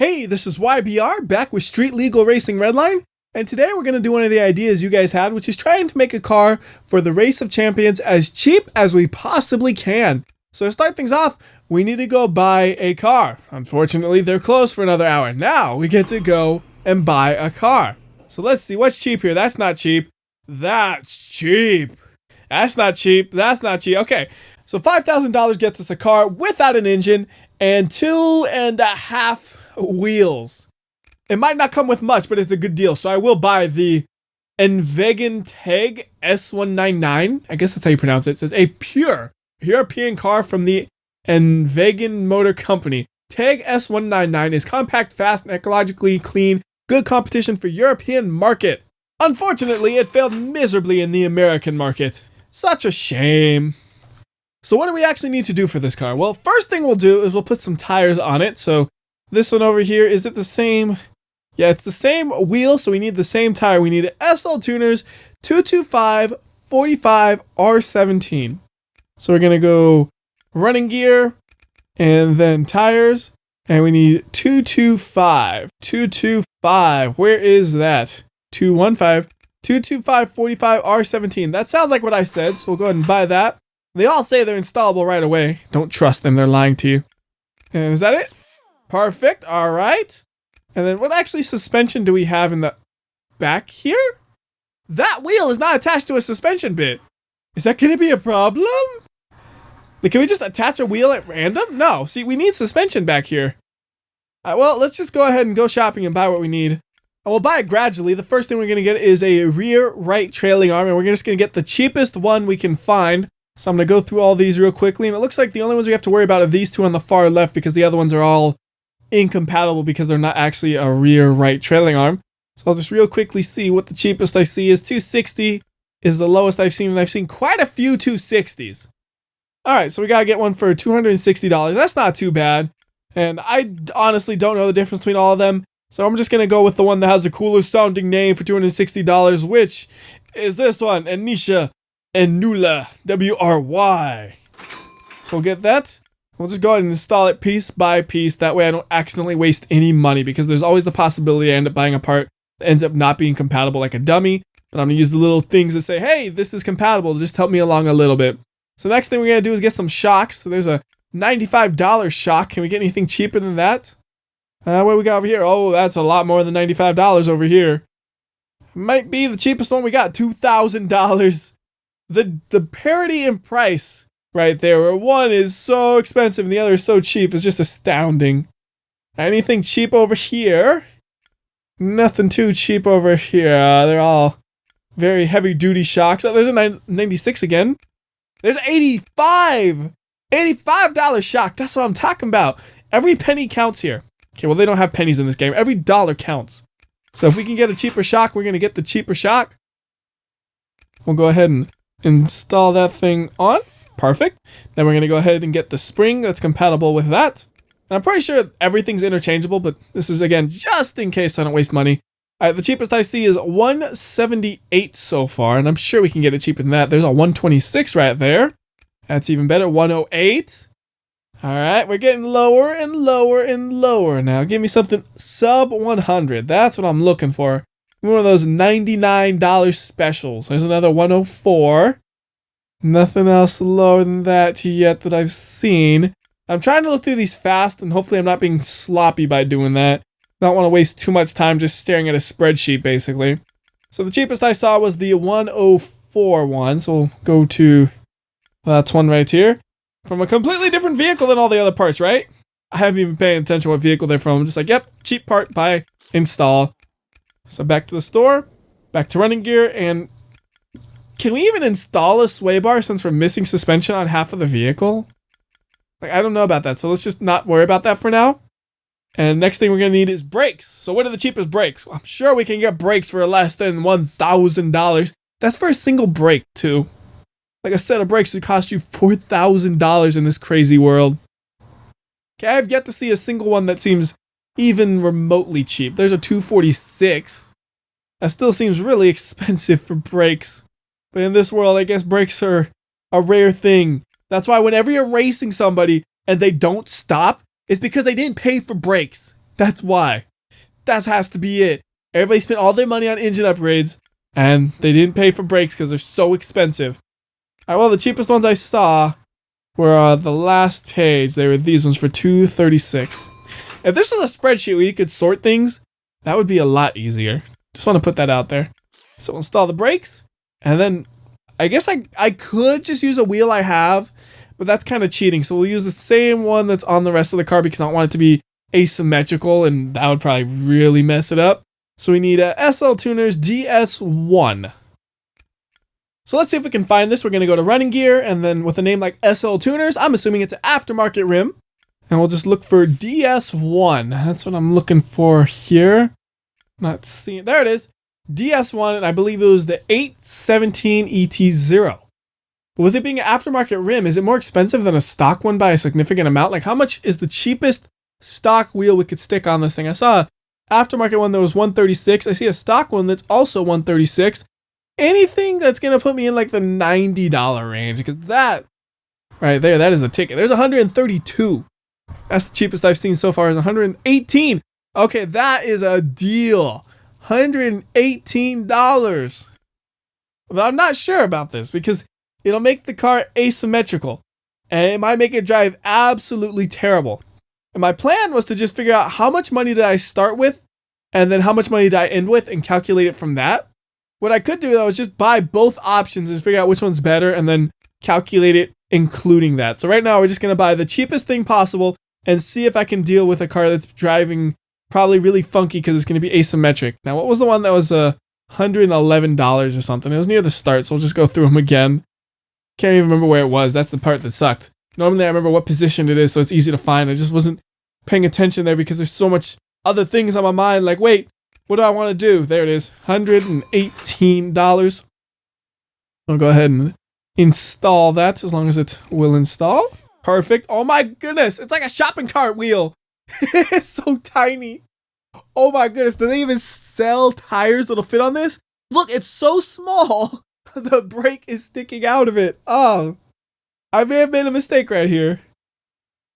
Hey, this is WhyBeAre back with Street Legal Racing Redline, and today we're going to do one of the ideas you guys had, which is trying to make a car for the Race of Champions as cheap as we possibly can. So to start things off, we need to go buy a car. Unfortunately, they're closed for another hour. Now we get to go and buy a car. So let's see, what's cheap here? That's not cheap. That's cheap. That's not cheap. That's not cheap. Okay, so $5,000 gets us a car without an engine and 2.5 wheels. It might not come with much, but it's a good deal. So I will buy the Envegan Teg S199. I guess that's how you pronounce it. It says a pure European car from the Envegan Motor Company. Teg S199 is compact, fast, and ecologically clean. Good competition for European market. Unfortunately, it failed miserably in the American market. Such a shame. So what do we actually need to do for this car? Well, first thing we'll do is we'll put some tires on it. So this one over here, is it the same? Yeah, it's the same wheel, so we need the same tire. We need SL Tuners 225 45 R17. So we're going to go running gear and then tires, and we need 225. 225, where is that? 215. 225 45 R17. That sounds like what I said, so we'll go ahead and buy that. They all say they're installable right away. Don't trust them, they're lying to you. And is that it? Perfect, all right. And then what actually suspension do we have in the back here? That wheel is not attached to a suspension bit. Is that gonna be a problem? Like, can we just attach a wheel at random? No, see, we need suspension back here. Well, let's just go ahead and go shopping and buy what we need. And we'll buy it gradually. The first thing we're gonna get is a rear right trailing arm, and we're just gonna get the cheapest one we can find. So I'm gonna go through all these real quickly, and it looks like the only ones we have to worry about are these two on the far left, because the other ones are all incompatible because they're not actually a rear right trailing arm. So I'll just real quickly see what the cheapest I see is. 260 is the lowest I've seen, and I've seen quite a few 260s. All right, so we gotta get one for $260. That's not too bad, and I honestly don't know the difference between all of them. So I'm just gonna go with the one that has the coolest sounding name for $260, which is this one, Anisha Enula WRY. So we'll get that. We'll just go ahead and install it piece by piece. That way I don't accidentally waste any money, because there's always the possibility I end up buying a part that ends up not being compatible like a dummy. But I'm gonna use the little things that say, hey, this is compatible, to just help me along a little bit. So the next thing we're gonna do is get some shocks. So there's a $95 shock. Can we get anything cheaper than that? What do we got over here? Oh, that's a lot more than $95 over here. Might be the cheapest one we got, $2,000. The parity in price right there, where one is so expensive and the other is so cheap, is just astounding. Anything cheap over here? Nothing too cheap over here. They're all very heavy duty shocks. Oh, there's a 96 again. There's 85! $85 shock. That's what I'm talking about. Every penny counts here. Okay, well, they don't have pennies in this game. Every dollar counts. So if we can get a cheaper shock, we're going to get the cheaper shock. We'll go ahead and install that thing on. Perfect. Then we're going to go ahead and get the spring that's compatible with that. And I'm pretty sure everything's interchangeable, but this is, again, just in case I don't waste money. All right, the cheapest I see is $178 so far, and I'm sure we can get it cheaper than that. There's a $126 right there. That's even better, $108. All right, we're getting lower and lower and lower now. Give me something sub $100. That's what I'm looking for. One of those $99 specials. There's another $104. Nothing else lower than that yet that I've seen. I'm trying to look through these fast, and hopefully I'm not being sloppy by doing that. I don't want to waste too much time just staring at a spreadsheet, basically. So the cheapest I saw was the 104 one. So we'll go to, that's one right here. From a completely different vehicle than all the other parts, right? I haven't even paid attention what vehicle they're from. I'm just like, yep, cheap part, buy, install. So back to the store, back to running gear, and can we even install a sway bar since we're missing suspension on half of the vehicle? Like, I don't know about that, so let's just not worry about that for now. And next thing we're gonna need is brakes. So what are the cheapest brakes? Well, I'm sure we can get brakes for less than $1,000. That's for a single brake, too. Like, a set of brakes would cost you $4,000 in this crazy world. Okay, I've yet to see a single one that seems even remotely cheap. There's a 246. That still seems really expensive for brakes. But in this world, I guess brakes are a rare thing. That's why whenever you're racing somebody and they don't stop, it's because they didn't pay for brakes. That's why. That has to be it. Everybody spent all their money on engine upgrades, and they didn't pay for brakes because they're so expensive. All right, well, the cheapest ones I saw were the last page. They were these ones for $236. If this was a spreadsheet where you could sort things, that would be a lot easier. Just want to put that out there. So we'll install the brakes, and then I guess I could just use a wheel I have, but that's kind of cheating. So we'll use the same one that's on the rest of the car because I don't want it to be asymmetrical, and that would probably really mess it up. So we need a SL Tuners DS1. So let's see if we can find this. We're going to go to running gear, and then with a name like SL Tuners, I'm assuming it's an aftermarket rim. And we'll just look for DS1. That's what I'm looking for here. Not seeing. There it is. DS1, and I believe it was the 817 ET0. But with it being an aftermarket rim, is it more expensive than a stock one by a significant amount? Like, how much is the cheapest stock wheel we could stick on this thing? I saw an aftermarket one that was $136. I see a stock one that's also $136. Anything that's going to put me in like the $90 range, because that right there, that is a ticket. There's 132. That's the cheapest I've seen so far, is 118. Okay, that is a deal. $118. But I'm not sure about this because it'll make the car asymmetrical, and it might make it drive absolutely terrible. And my plan was to just figure out how much money did I start with, and then how much money did I end with, and calculate it from that. What I could do though is just buy both options and figure out which one's better, and then calculate it including that. So right now we're just going to buy the cheapest thing possible and see if I can deal with a car that's driving probably really funky because it's going to be asymmetric. Now, what was the one that was $111 or something? It was near the start, so we'll just go through them again. Can't even remember where it was. That's the part that sucked. Normally I remember what position it is, so it's easy to find. I just wasn't paying attention there because there's so much other things on my mind. Like, wait, what do I want to do? There it is, $118. I'll go ahead and install that as long as it will install. Perfect. Oh my goodness, it's like a shopping cart wheel. It's so tiny. Oh my goodness, do they even sell tires that'll fit on this? Look, it's so small. The brake is sticking out of it. Oh, I may have made a mistake right here.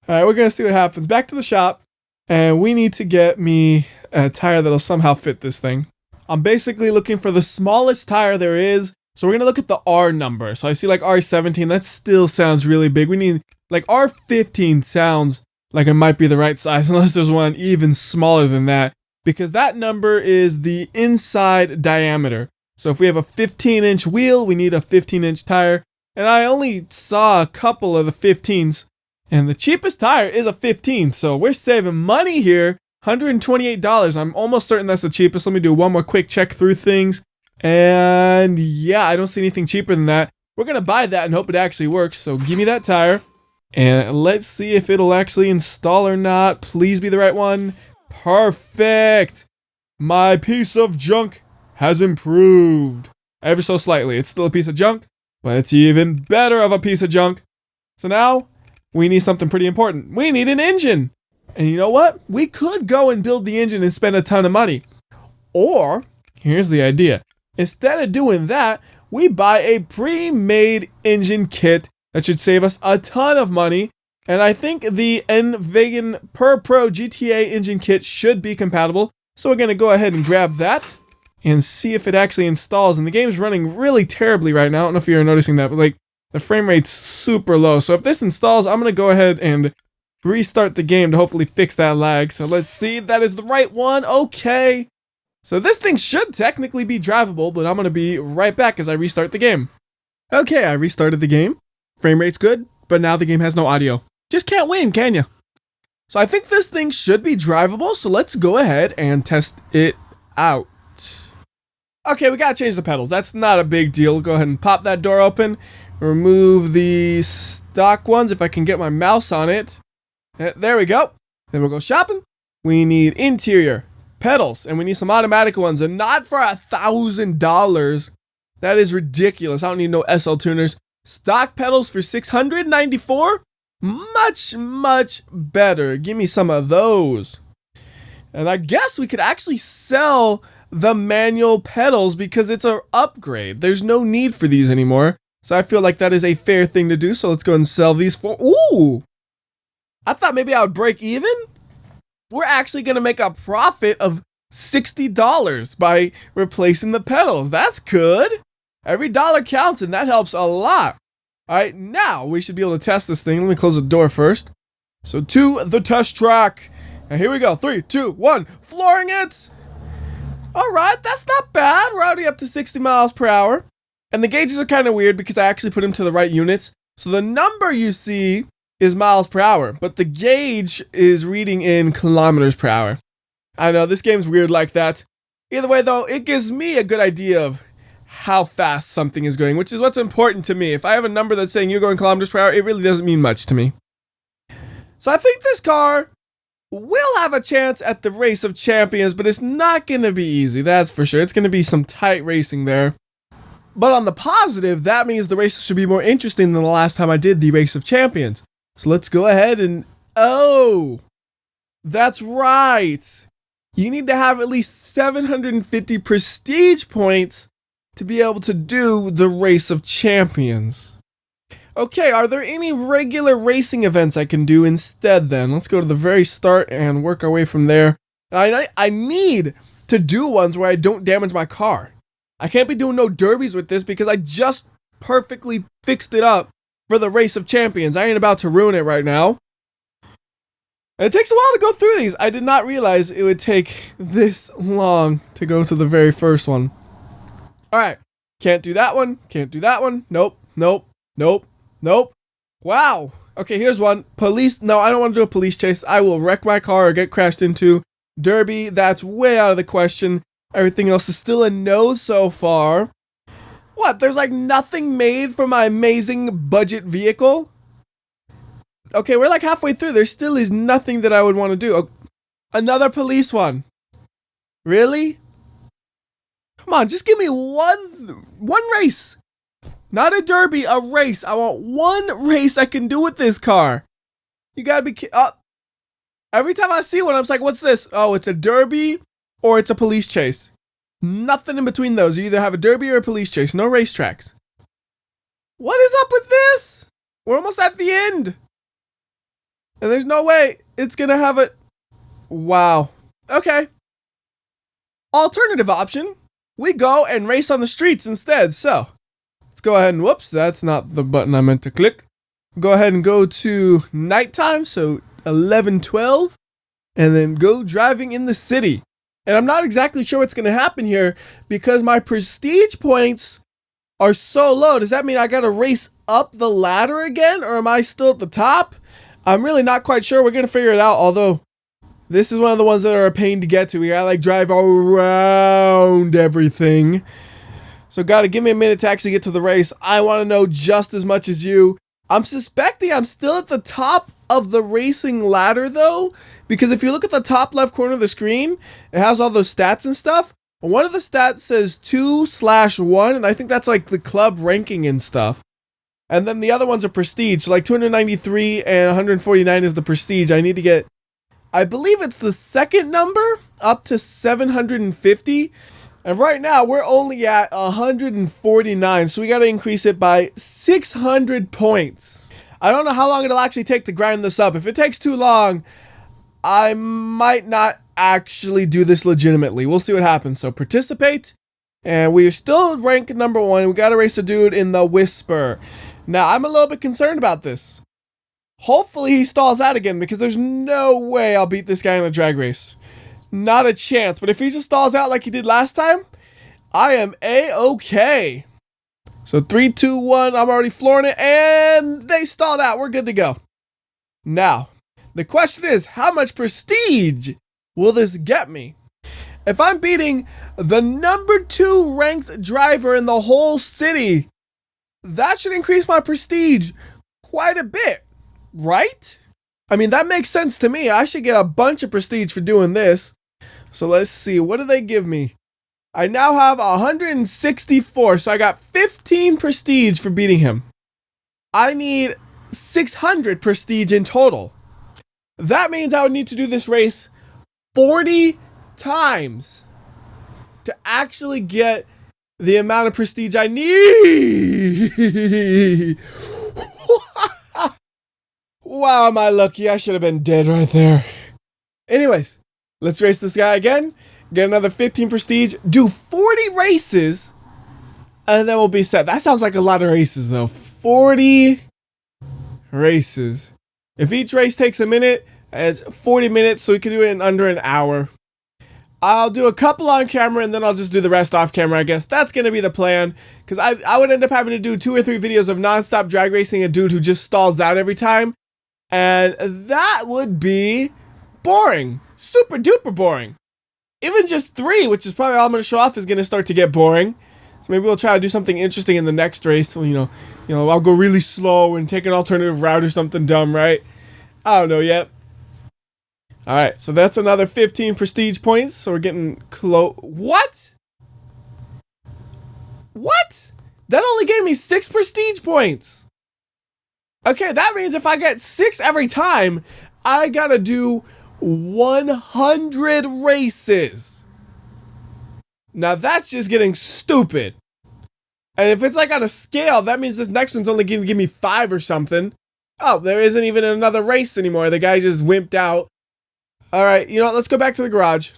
All right, we're going to see what happens. Back to the shop, and we need to get me a tire that'll somehow fit this thing. I'm basically looking for the smallest tire there is. So we're going to look at the R number. So I see like R17. That still sounds really big. We need like R15 sounds like it might be the right size, unless there's one even smaller than that, because that number is the inside diameter. So if we have a 15-inch wheel, we need a 15-inch tire. And I only saw a couple of the 15s, and the cheapest tire is a 15. So we're saving money here, $128. I'm almost certain that's the cheapest. Let me do one more quick check through things. And yeah, I don't see anything cheaper than that. We're going to buy that and hope it actually works. So give me that tire. And let's see if it'll actually install or not. Please be the right one. Perfect. My piece of junk has improved ever so slightly. It's still a piece of junk, but it's even better of a piece of junk. So now we need something pretty important. We need an engine. And you know what? We could go and build the engine and spend a ton of money. Or, here's the idea. Instead of doing that, we buy a pre-made engine kit that should save us a ton of money. And I think the N-Vegan Per Pro GTA engine kit should be compatible. So we're going to go ahead and grab that and see if it actually installs. And the game's running really terribly right now. I don't know if you're noticing that, but like the frame rate's super low. So if this installs, I'm going to go ahead and restart the game to hopefully fix that lag. So let's see if that is the right one. Okay. So this thing should technically be drivable, but I'm going to be right back as I restart the game. Okay, I restarted the game. Frame rate's good, but now the game has no audio. Just can't win, can you? So I think this thing should be drivable, so let's go ahead and test it out. Okay, we gotta change the pedals. That's not a big deal. Go ahead and pop that door open. Remove the stock ones if I can get my mouse on it. There we go. Then we'll go shopping. We need interior, pedals, and we need some automatic ones, and not for $1,000. That is ridiculous. I don't need no SL tuners. Stock pedals for $694? Much, much better. Give me some of those. And I guess we could actually sell the manual pedals because it's an upgrade. There's no need for these anymore. So I feel like that is a fair thing to do. So let's go and sell these for... Ooh! I thought maybe I would break even. we're actually going to make a profit of $60 by replacing the pedals. That's good. Every dollar counts, and that helps a lot. All right, now we should be able to test this thing. Let me close the door first. So to the test track. And here we go. 3, 2, 1. Flooring it. All right, that's not bad. We're already up to 60 miles per hour. And the gauges are kind of weird because I actually put them to the right units. So the number you see is miles per hour, but the gauge is reading in kilometers per hour. I know, this game's weird like that. Either way, though, it gives me a good idea of how fast something is going, which is what's important to me. If I have a number that's saying you're going kilometers per hour, it really doesn't mean much to me. So I think this car will have a chance at the Race of Champions, but it's not going to be easy, that's for sure. It's going to be some tight racing there. But on the positive, that means the race should be more interesting than the last time I did the Race of Champions. So let's go ahead and... Oh! That's right! You need to have at least 750 prestige points to be able to do the Race of Champions. Okay, are there any regular racing events I can do instead then? Let's go to the very start and work our way from there. I need to do ones where I don't damage my car. I can't be doing no derbies with this because I just perfectly fixed it up for the Race of Champions. I ain't about to ruin it right now. And it takes a while to go through these. I did not realize it would take this long to go to the very first one. Alright, can't do that one, can't do that one. Nope, nope, nope, nope. Wow. Okay, here's one. Police, no, I don't want to do a police chase. I will wreck my car or get crashed into. Derby, that's way out of the question. Everything else is still a no so far. What, there's like nothing made for my amazing budget vehicle? Okay, we're like halfway through. There still is nothing that I would want to do. Oh, another police one. Really? Come on, just give me one race. Not a derby, a race. I want one race I can do with this car. You gotta be every time I see one, I'm just like, what's this? Oh, it's a derby or it's a police chase. Nothing in between those. You either have a derby or a police chase. No racetracks. What is up with this? We're almost at the end. And there's no way it's gonna have it. Wow. Okay. Alternative option. We go and race on the streets instead. So, let's go ahead and whoops, that's not the button I meant to click. Go ahead and go to nighttime, so 11:12, and then go driving in the city. And I'm not exactly sure what's going to happen here because my prestige points are so low. Does that mean I got to race up the ladder again, or am I still at the top? I'm really not quite sure. We're going to figure it out, although this is one of the ones that are a pain to get to. We gotta like drive around everything. So gotta give me a minute to actually get to the race. I want to know just as much as you. I'm suspecting I'm still at the top of the racing ladder though, because if you look at the top left corner of the screen, it has all those stats and stuff. One of the stats says 2/1, and I think that's like the club ranking and stuff. And then the other ones are prestige. So like 293 and 149 is the prestige. I need to get, I believe it's the second number up to 750. And right now we're only at 149. So we got to increase it by 600 points. I don't know how long it'll actually take to grind this up. If it takes too long, I might not actually do this legitimately. We'll see what happens. So participate. And we are still ranked number 1. We got to race a dude in the Whisper. Now I'm a little bit concerned about this. Hopefully he stalls out again because there's no way I'll beat this guy in a drag race. Not a chance. But if he just stalls out like he did last time, I am A-okay. So 3, 2, 1, I'm already flooring it, and they stalled out. We're good to go. Now, the question is, how much prestige will this get me? If I'm beating the number 2 ranked driver in the whole city, that should increase my prestige quite a bit, right? I mean, that makes sense to me. I should get a bunch of prestige for doing this. So let's see, what do they give me? I now have 164, so I got 15 prestige for beating him. I need 600 prestige in total. That means I would need to do this race 40 times to actually get the amount of prestige I need. Wow, am I lucky? I should have been dead right there. Anyways, let's race this guy again. Get another 15 prestige. Do 40 races. And then we'll be set. That sounds like a lot of races though. 40 races. If each race takes a minute, it's 40 minutes, so we can do it in under an hour. I'll do a couple on camera and then I'll just do the rest off camera, I guess. That's going to be the plan. Because I would end up having to do 2 or 3 videos of non-stop drag racing a dude who just stalls out every time. And that would be boring. Super duper boring. Even just 3, which is probably all I'm going to show off, is going to start to get boring. So maybe we'll try to do something interesting in the next race. So, you know, I'll go really slow and take an alternative route or something dumb, right? I don't know yet. All right, so that's another 15 prestige points. So we're getting close. What? What? That only gave me 6 prestige points. Okay, that means if I get 6 every time, I gotta do 100 races. Now that's just getting stupid. And if it's like on a scale, that means this next one's only gonna give me 5 or something. Oh, there isn't even another race anymore. The guy just wimped out. All right, you know what? Let's go back to the garage.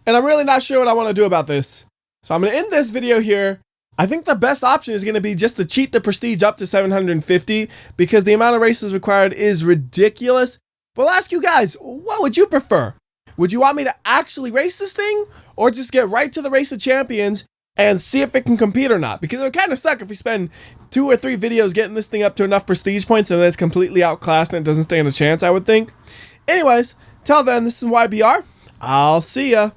And I'm really not sure what I want to do about this. So I'm gonna end this video here. I think the best option is gonna be just to cheat the prestige up to 750 because the amount of races required is ridiculous. But I'll ask you guys, what would you prefer? Would you want me to actually race this thing? Or just get right to the race of champions and see if it can compete or not? Because it would kind of suck if we spend 2 or 3 videos getting this thing up to enough prestige points and then it's completely outclassed and it doesn't stand a chance, I would think. Anyways, till then, this is WhyBeAre. I'll see ya.